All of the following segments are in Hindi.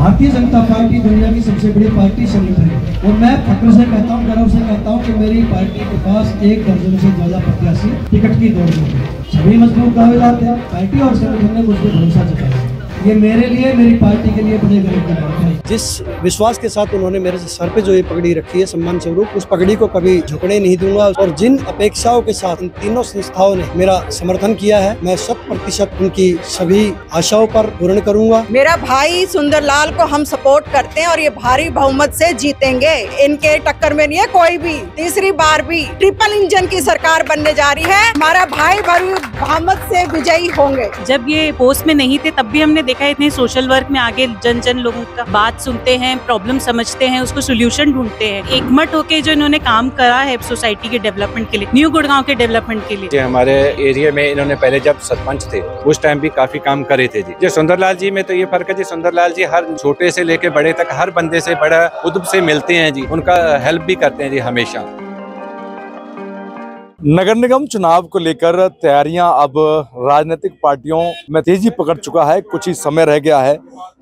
भारतीय जनता पार्टी दुनिया की सबसे बड़ी पार्टी संगठन है और मैं फख्र से कहता हूँ, गर्व से कहता हूँ कि मेरी पार्टी के पास 1 दर्जन से ज्यादा प्रत्याशी टिकट की दौड़ में थे। सभी मजबूत दावेदार थे। पार्टी और संगठन ने मुझ पर भरोसा जताया। ये मेरे लिए, मेरी पार्टी के लिए बड़े गर्व की बात है। जिस विश्वास के साथ उन्होंने मेरे सर पे जो ये पगड़ी रखी है सम्मान स्वरूप, उस पगड़ी को कभी झुकने नहीं दूंगा। और जिन अपेक्षाओं के साथ इन तीनों संस्थाओं ने मेरा समर्थन किया है, मैं 100% उनकी सभी आशाओं पर पूर्ण करूंगा। मेरा भाई सुंदरलाल को हम सपोर्ट करते हैं और ये भारी बहुमत से जीतेंगे। इनके टक्कर में नहीं है कोई भी। तीसरी बार भी ट्रिपल इंजन की सरकार बनने जा रही है। हमारा भाई भारी बहुमत से विजयी होंगे। जब ये पोस्ट में नहीं थे तब भी हमने देखा है इतने सोशल वर्क में आगे जन लोगों का बात सुनते हैं, प्रॉब्लम समझते हैं, उसको सोल्यूशन ढूंढते हैं। एकमट होके जो इन्होंने काम करा है सोसाइटी के डेवलपमेंट के लिए, न्यू गुड़गांव के डेवलपमेंट के लिए। हमारे एरिया में इन्होंने पहले जब सरपंच थे उस टाइम भी काफी काम करे थे जी। सुंदरलाल जी में तो ये फर्क है जी, सुंदरलाल जी हर छोटे से लेके बड़े तक हर बंदे से बड़ा उद्यम से मिलते हैं जी, उनका हेल्प भी करते हैं जी हमेशा। नगर निगम चुनाव को लेकर तैयारियां अब राजनीतिक पार्टियों में तेजी पकड़ चुका है। कुछ ही समय रह गया है।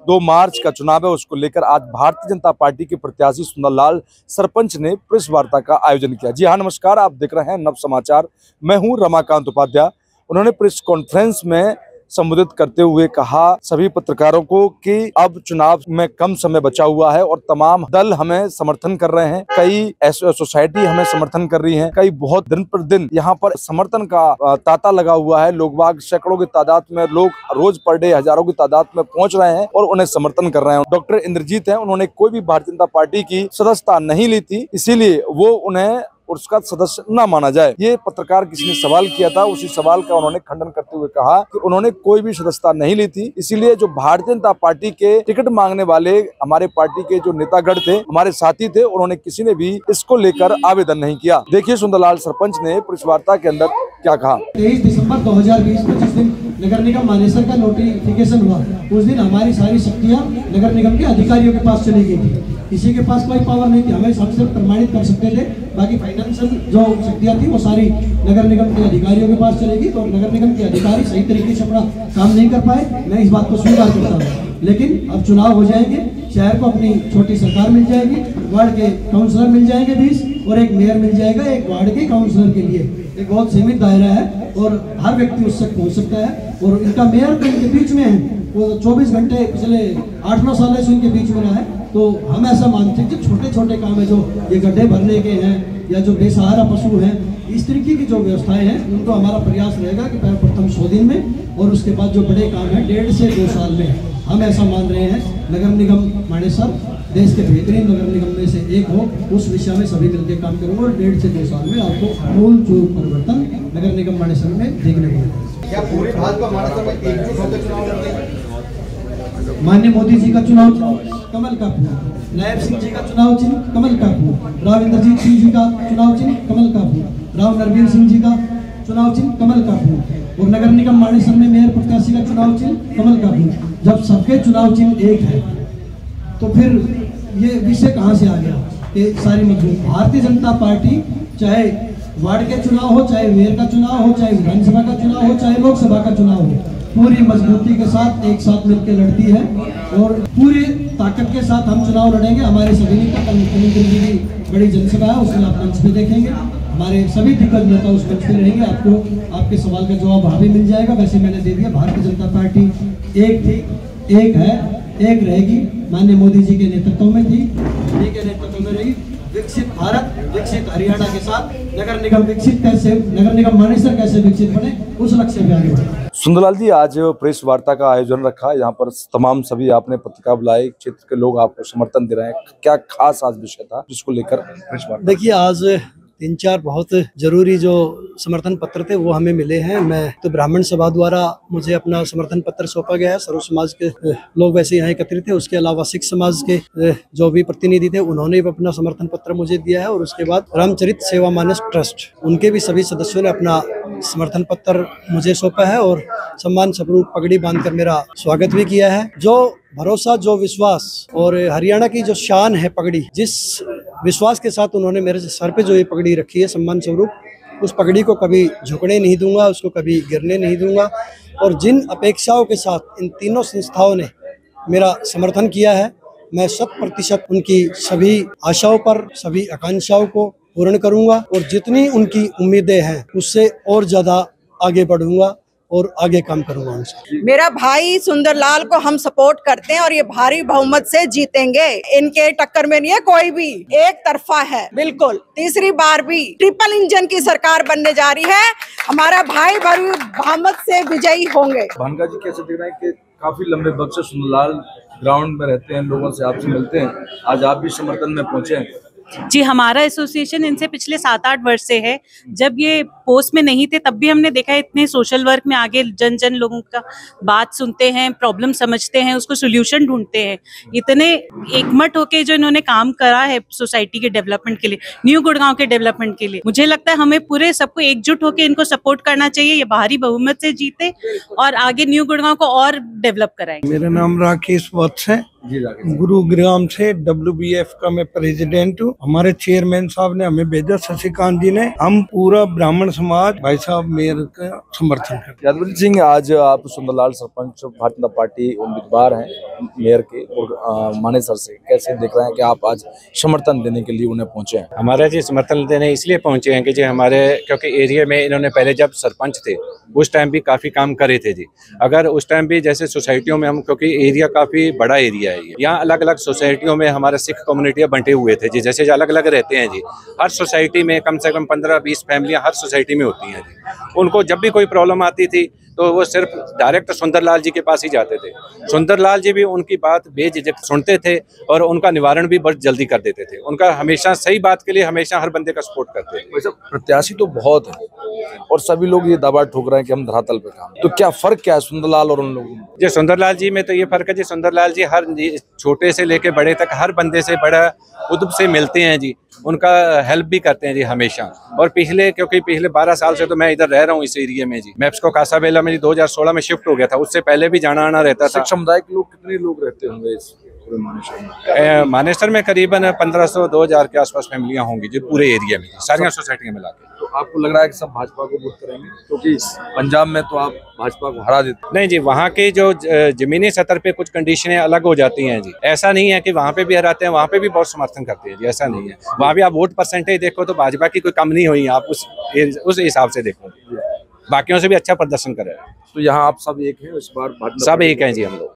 2 मार्च का चुनाव है, उसको लेकर आज भारतीय जनता पार्टी के प्रत्याशी सुंदरलाल सरपंच ने प्रेस वार्ता का आयोजन किया। जी हाँ, नमस्कार, आप देख रहे हैं नव समाचार। मैं हूं रमाकांत उपाध्याय। उन्होंने प्रेस कॉन्फ्रेंस में संबोधित करते हुए कहा सभी पत्रकारों को कि अब चुनाव में कम समय बचा हुआ है और तमाम दल हमें समर्थन कर रहे हैं। कई सोसाइटी हमें समर्थन कर रही हैं। कई बहुत दिन पर दिन यहाँ पर समर्थन का तांता लगा हुआ है। लोग बाग सैकड़ों की तादाद में, लोग रोज पर डे हजारों की तादाद में पहुंच रहे हैं और उन्हें समर्थन कर रहे हैं। डॉक्टर इंद्रजीत हैं, उन्होंने कोई भी भारतीय जनता पार्टी की सदस्यता नहीं ली थी, इसीलिए वो उन्हें उसका सदस्य न माना जाए। ये पत्रकार किसी ने सवाल किया था, उसी सवाल का उन्होंने खंडन करते हुए कहा कि उन्होंने कोई भी सदस्यता नहीं ली थी, इसीलिए जो भारतीय जनता पार्टी के टिकट मांगने वाले हमारे पार्टी के जो नेतागण थे, हमारे साथी थे, उन्होंने किसी ने भी इसको लेकर आवेदन नहीं किया। देखिए सुंदरलाल सरपंच ने प्रेस वार्ता के अंदर क्या कहा। 23 दिसंबर 2020 को जिस दिन नगर निगम मानेसर का नोटिफिकेशन हुआ, उस दिन हमारी सारी शक्तियां नगर निगम के अधिकारियों के पास चली गई थी। किसी के पास कोई पावर नहीं थी, हमें सबसे प्रमाणित कर सकते थे। बाकी फाइनेंशियल जो शक्तियां थी वो सारी नगर निगम के अधिकारियों के पास चलेगी। तो नगर निगम के अधिकारी सही तरीके से अपना काम नहीं कर पाए, मैं इस बात को स्वीकार करता हूँ। लेकिन अब चुनाव हो जाएंगे, शहर को अपनी छोटी सरकार मिल जाएगी, वार्ड के काउंसलर मिल जाएंगे 20 और एक मेयर मिल जाएगा एक वार्ड के काउंसलर के लिए। एक बहुत सीमित दायरा है और हर व्यक्ति उस तक पहुँच सकता है। और इनका मेयर तो इनके बीच में है, वो 24 घंटे पिछले 8-9 साल से इनके बीच में रहा है। तो हम ऐसा मानते हैं कि छोटे छोटे काम है, जो ये गड्ढे भरने के हैं या जो बेसहारा पशु हैं, इस तरीके की जो व्यवस्थाएं हैं, उनको हमारा प्रयास रहेगा कि प्रथम 100 दिन में और उसके बाद जो बड़े काम है 1.5 से 2 साल में। हम ऐसा मान रहे हैं नगर निगम मानेसर देश के बेहतरीन नगर निगम में से एक हो, उस दिशा में सभी मिलकर काम करेंगे और 1.5 से 2 साल में आपको मूल जो परिवर्तन नगर निगम मानेसर में देखने को मिलेगा। क्या पूरी भाजपा मानेसर में एकजुट होकर चुनाव लड़ेगी? माननीय मोदी जी का चुनाव चिन्ह कमल का फूल, नायब सिंह जी का चुनाव चिन्ह कमल का फूल, राव इंद्रजीत सिंह जी का चुनाव चिन्ह कमल का फूल, राव नरवीर सिंह जी का चुनाव चिन्ह कमल का फूल और नगर निगम मानेसर में मेयर प्रत्याशी का चुनाव चिन्ह कमल का फूल। जब सबके चुनाव चिन्ह एक है तो फिर ये विषय कहाँ से आ गया कि सारी मजबूत भारतीय जनता पार्टी चाहे वार्ड के चुनाव हो, चाहे मेयर का चुनाव हो, चाहे विधानसभा का चुनाव हो, चाहे लोकसभा का चुनाव हो, पूरी मजबूती के साथ एक साथ मिलकर लड़ती है और पूरी ताकत के साथ हम चुनाव लड़ेंगे। हमारे सभी नेता, कल मुख्यमंत्री जी की बड़ी जनसभा है, उसमें आप मंच पे देखेंगे, हमारे सभी दिग्गज नेता उस मंच पे रहेंगे। आपको आपके सवाल का जवाब वहाँ भी मिल जाएगा। वैसे मैंने दे दिया, भारतीय जनता पार्टी एक थी, एक है, एक रहेगी। माननीय मोदी जी के नेतृत्व में थी, मोदी के नेतृत्व में रहेगी। विकसित भारत, विकसित हरियाणा के साथ नगर निगम विकसित कैसे, नगर निगम मानेसर कैसे विकसित बने, उस लक्ष्य पे आगे बढ़े। सुंदरलाल जी, आज प्रेस वार्ता का आयोजन रखा है, यहाँ पर तमाम सभी आपने पत्रकार बुलाए, क्षेत्र के लोग आपको समर्थन दे रहे हैं। क्या खास आज विषय था जिसको लेकर प्रेस वार्ता? देखिए, आज 3-4 बहुत जरूरी जो समर्थन पत्र थे वो हमें मिले हैं। मैं तो ब्राह्मण सभा द्वारा मुझे अपना समर्थन पत्र सौंपा गया है। सर्व समाज के लोग वैसे यहाँ एकत्रित थे, उसके अलावा सिख समाज के जो भी प्रतिनिधि थे उन्होंने भी अपना समर्थन पत्र मुझे दिया है। और उसके बाद रामचरित सेवा मानस ट्रस्ट, उनके भी सभी सदस्यों ने अपना समर्थन पत्र मुझे सौंपा है और सम्मान स्वरूप पगड़ी बांधकर मेरा स्वागत भी किया है। जो भरोसा, जो विश्वास और हरियाणा की जो शान है पगड़ी, जिस विश्वास के साथ उन्होंने मेरे सर पे जो ये पगड़ी रखी है सम्मान स्वरूप, उस पगड़ी को कभी झुकने नहीं दूंगा, उसको कभी गिरने नहीं दूंगा। और जिन अपेक्षाओं के साथ इन तीनों संस्थाओं ने मेरा समर्थन किया है। मैं 100% उनकी सभी आशाओं पर, सभी आकांक्षाओं को पूर्ण करूंगा और जितनी उनकी उम्मीदें हैं उससे और ज्यादा आगे बढ़ूंगा और आगे काम करूंगा उनसे। मेरा भाई सुंदरलाल को हम सपोर्ट करते हैं और ये भारी बहुमत से जीतेंगे। इनके टक्कर में नहीं है कोई भी, एक तरफा है बिल्कुल। तीसरी बार भी ट्रिपल इंजन की सरकार बनने जा रही है। हमारा भाई भारी बहुमत से विजयी होंगे। भानका जी कैसे देख रहे हैं कि काफी लंबे वक्त से सुंदरलाल ग्राउंड में रहते हैं, लोगों से आपसे मिलते हैं, आज आप भी समर्थन में पहुंचे हैं? जी, हमारा एसोसिएशन इनसे पिछले 7-8 वर्ष से है। जब ये पोस्ट में नहीं थे तब भी हमने देखा है इतने सोशल वर्क में आगे जन लोगों का बात सुनते हैं, प्रॉब्लम समझते हैं, उसको सोल्यूशन ढूंढते हैं। इतने एकमठ होके जो इन्होंने काम करा है सोसाइटी के डेवलपमेंट के लिए, न्यू गुड़गांव के डेवलपमेंट के लिए, मुझे लगता है हमें पूरे सबको एकजुट होकर इनको सपोर्ट करना चाहिए। ये भारी बहुमत से जीते और आगे न्यू गुड़गांव को और डेवलप कराएंगे। मेरा नाम राकेश वत्स है, गुरुग्राम से WBF का मैं प्रेसिडेंट हूँ। हमारे चेयरमैन साहब ने हमें भेजा, शशिकांत जी ने। हम पूरा ब्राह्मण समाज भाई साहब मेयर का समर्थन करते हैं। यादवजी सिंह, आज आप सुंदरलाल सरपंच भारतीय जनता पार्टी उम्मीदवार हैं मेयर के और मानेसर से, कैसे देख रहे हैं कि आप आज समर्थन देने के लिए उन्हें पहुंचे हैं? हमारा जी समर्थन देने इसलिए पहुंचे हैं कि जी हमारे, क्योंकि एरिया में इन्होंने पहले जब सरपंच थे उस टाइम भी काफ़ी काम करे थे जी। अगर उस टाइम भी जैसे सोसाइटियों में हम, क्योंकि एरिया काफ़ी बड़ा एरिया है, यहाँ अलग अलग सोसाइटियों में हमारे सिख कम्युनिटियाँ बंटे हुए थे जी, जैसे अलग अलग रहते हैं जी। हर सोसाइटी में कम से कम 15-20 फैमिलियाँ हर सोसाइटी में होती हैं जी। उनको जब भी कोई प्रॉब्लम आती थी तो वो सिर्फ डायरेक्ट सुंदरलाल जी के पास ही जाते थे। सुंदरलाल जी भी उनकी बात बेझिझक सुनते थे और उनका निवारण भी बहुत जल्दी कर देते थे। उनका हमेशा सही बात के लिए हमेशा हर बंदे का सपोर्ट करते थे। वैसे प्रत्याशी तो बहुत है और सभी लोग ये दावा ठोक रहे हैं कि हम धरातल पे काम, तो क्या फर्क क्या है सुंदरलाल और उन लोगों में? जी सुंदरलाल जी में तो ये फर्क है जी, सुंदरलाल जी हर छोटे से लेके बड़े तक हर बंदे से बड़ा उद्ब से मिलते हैं जी, उनका हेल्प भी करते हैं जी हमेशा। और क्योंकि पिछले 12 साल से तो मैं इधर रह रहा हूँ इस एरिया में जी। मैप्सको कासाबेला में 2016 में शिफ्ट हो गया था, उससे पहले भी जाना आना रहता था। समुदाय के लोग कितने लोग रहते होंगे इस पूरे मानेसर में? मानेसर में करीबन 1500-2000 के आसपास फैमिलियां होंगी जी पूरे एरिया में, सारी सोसाइटियां मिला के। तो आपको लग रहा है कि सब भाजपा को वोट करेंगे? क्योंकि पंजाब में तो आप भाजपा को हरा देते। नहीं जी, वहाँ के जो जमीनी स्तर पे कुछ कंडीशनें अलग हो जाती हैं जी। ऐसा नहीं है कि वहाँ पे भी हराते हैं, वहाँ पे भी बहुत समर्थन करते हैं जी, ऐसा नहीं है। वहाँ भी आप वोट परसेंटेज देखो तो भाजपा की कोई कम नहीं हुई, आप उस हिसाब से देखो, बाकियों से भी अच्छा प्रदर्शन कर रहे हैं। तो यहाँ आप सब एक हैं इस बार? सब एक हैं जी हम लोग।